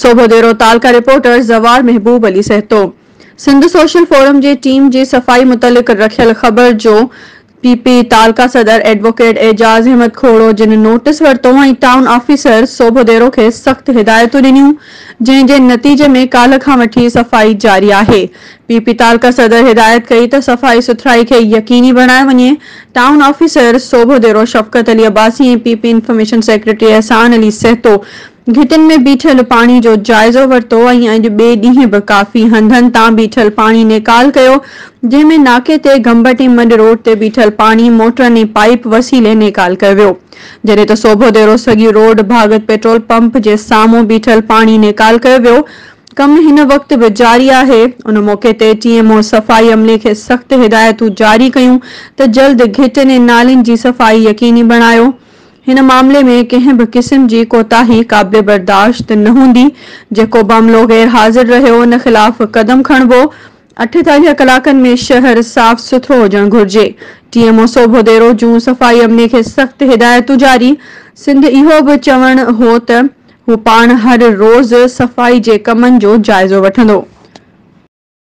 सोभोदेरो तालका reporter जवार महबूब Ali सहतो। Sindh social forum जे team जी सफ़ाई मुतलिक रखियल ख़बर जो पीपी तालका सदर एडवोकेट एजाज अहमद खोड़ो जिन नोटिस वरतो ऐं टाउन ऑफिसर सोभोदेरो के सख्त हिदायतूं ॾिनियूं, जंहिं नतीजे में काल्ह खां वठी सफ़ाई जारी आहे। पीपी तालका सदर हिदायत कई त सफ़ाई सुथराई के यकीनी बणायो वञे। टाउन ऑफिसर सोभोदेरो शफ़क़त अली अब्बासी ऐं पीपी इंफॉर्मेशन सेक्रेटरी एहसान अली सहतो घिटिन में बीठल पानी जो जायज़ो वरतो ऐं अॼु ॿिए ॾींहुं बि काफ़ी हंधनि तां बीठल पानी निकाल कयो, जंहिंमें नाके ते गंबट ऐं मड रोड ते बीठल पानी मोटरनि ऐं पाइप वसीले निकाल कयो वियो, जॾहिं त सोभोदेरो सॻी रोड भागत पेट्रोल पंप जे साम्हूं बीठल पानी निकाल कयो वियो। कम हिन वक्त भी जारी आहे। उन मौके ते टीएमओ सफ़ाई अमले के सख्त हिदायतूं जारी कयूं त जल्द घिटिन ऐं नालिन जी सफ़ाई यकीनी बणायो। हिन मामले में कंहिं भी किस्म जी कोताही क़ाबिल बर्दाश्त न हूंदी। जेको मामलो गैर हाज़िर रहियो उन खिलाफ कदम खणबो। 48 कलाकनि में शहर साफ़ सुथरो हुजणु घुर्जे। टीएमओ सोभोदेरो जूं सफ़ाई अमले के सख्त हिदायतूं जारी। सिंध इहो भी चवण हो त हू पाण हर रोज़ सफ़ाई जे कमनि जो जाइज़ो वठंदो।